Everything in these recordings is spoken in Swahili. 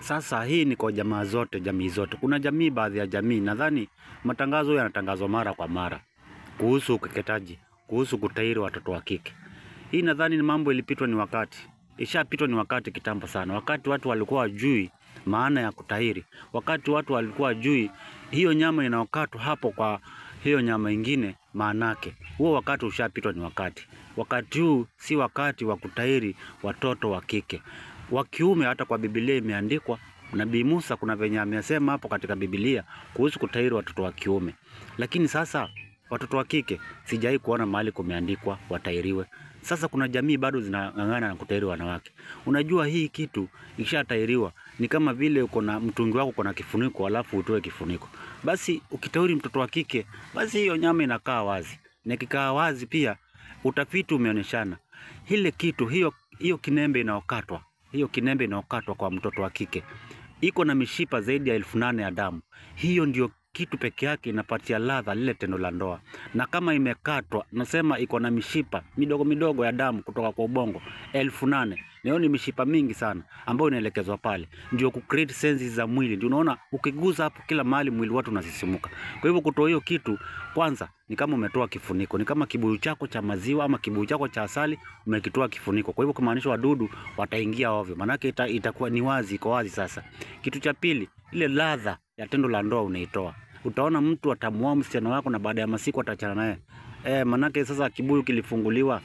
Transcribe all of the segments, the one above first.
Sasa hii ni kwa jamaa zote, jamii zote. Kuna jamii, baadhi ya jamii nadhani matangazo yanatangazwa mara kwa mara kuhusu ukeketaji, kuhusu kutahiri watoto wa kike. Hii nadhani ni mambo ilipitwa ni wakati. Ishapitwa ni wakati kitambo sana. Wakati watu walikuwa wajui maana ya kutahiri. Wakati watu walikuwa wajui hiyo nyama inaokatwa hapo kwa hiyo nyama ingine maanake. Huo wakati ushapitwa ni wakati. Wakati huu si wakati wa kutahiri watoto wa kike. Wa kiume hata kwa Biblia imeandikwa, Nabii Musa kuna venye amesema hapo katika Biblia kuhusu kutahiri watoto wa kiume. Lakini sasa watoto wa kike sijai kuona mahali kumeandikwa watahiriwe. Sasa kuna jamii bado zinang'ang'ana na kutahiri wanawake. Unajua hii kitu ikishatahiriwa ni kama vile uko na mtungi wako uko na kifuniko alafu utoe kifuniko. Basi ukitahiri mtoto wa kike, basi hiyo nyama inakaa wazi. Na ikikaa wazi pia utafiti umeonyeshana ile kitu hiyo kinembe inaokatwa. Hiyo kinembe inaokatwa kwa mtoto wa kike iko na mishipa zaidi ya 8,000 ya damu. Hiyo ndio kitu peke yake inapatia ladha lile tendo la ndoa. Na kama imekatwa, nasema iko na mishipa midogo midogo ya damu kutoka kwa ubongo 8,000. Hiyo ni mishipa mingi sana ambayo inaelekezwa pale. Ndio ku create senses za mwili. Ndio unaona ukiguza hapo kila mahali mwili watu unasisimuka. Kwa hivyo kutoa hiyo kitu kwanza ni kama umetoa kifuniko. Ni kama kibuyu chako cha maziwa ama kibuyu chako cha asali umekitoa kifuniko. Kwa hivyo kumaanisha wadudu wataingia ovyo. Maana itakuwa ni wazi, iko wazi sasa. Kitu cha pili, ile ladha ya tendo la ndoa unaitoa. Utaona mtu atamuoa msichana wako na baada ya masiku atachana naye. Manake sasa kibuyu kilifunguliwa.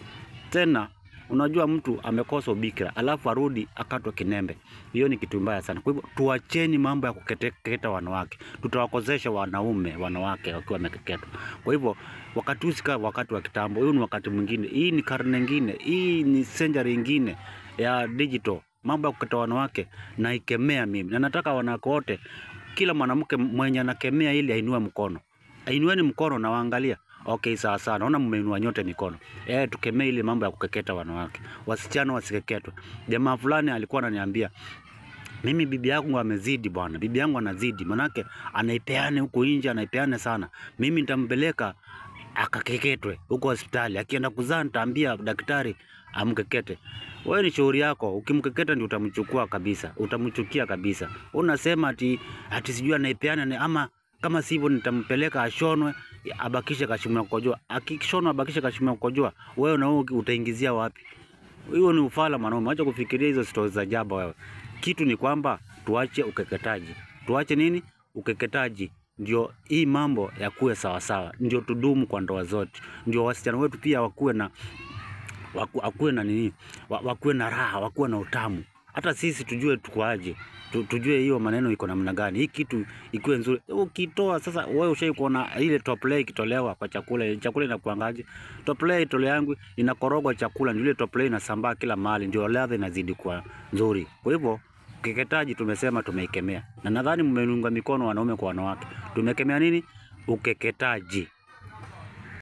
Tena unajua mtu amekosa bikira alafu arudi akatwe kinembe. Hiyo ni kitu mbaya sana. Kwa hivyo tuacheni mambo ya kukeketa wanawake. Tutawakosesha wanawake wakiwa wamekeketwa. Kwa hivyo wakati usika wakati wa kitambo, huyu ni wakati mwingine. Hii ni karne nyingine. Hii ni century nyingine ya digital. Mambo ya kukeketa wanawake na ikemea mimi. Na nataka wanawake wote, kila mwanamke mwenye anakemea ili ainue mkono. Ainueni mkono na waangalia. Okay, sawa. Naona mmeinua nyote mikono. Tukemee ile mambo ya kukeketa wanawake. Wasichana wasikeketwe. Jamaa fulani alikuwa ananiambia, mimi bibi yangu amezidi bwana. Bibi yangu anazidi. Manake anaipeane huko nje, anaipeane sana. Mimi nitampeleka akakeketwe huko hospitali. Akienda kuzaa nitaambia daktari amkekete. Wewe ni shauri yako. Ukimkeketa ndio utamchukua kabisa. Utamchukia kabisa. Unasema ati sijui anaipeana ama kama sivyo nitampeleka ashonwe abakishe kashimo ya kukojoa. Akishonwa abakishe kashimo ya kukojoa, wewe na wewe utaingizia wapi? Hiyo ni ufala mwanaume. Acha kufikiria hizo stories za jaba wewe. Kitu ni kwamba tuache ukeketaji. Tuache nini? Ukeketaji. Ndio hii mambo yakuwe sawa sawa. Ndio tudumu kwa ndoa zote. Ndio wasichana wetu pia wakuwe na raha, wakuwe na utamu. Hata sisi tujue tuko aje. Tujue hiyo maneno iko namna gani. Hii kitu ikuwe nzuri. Ukitoa sasa, wewe ushaikuona ile top layer ikitolewa kwa chakula inakuangaje? Top layer itole yangu inakorogwa chakula, ndio ile top layer inasambaa kila mahali, ndio ladha inazidi kuwa nzuri. Kwa hivyo ukeketaji tumesema tumeikemea. Na nadhani mmeniunga mikono wanaume kwa wanawake. Tumekemea nini? Ukeketaji.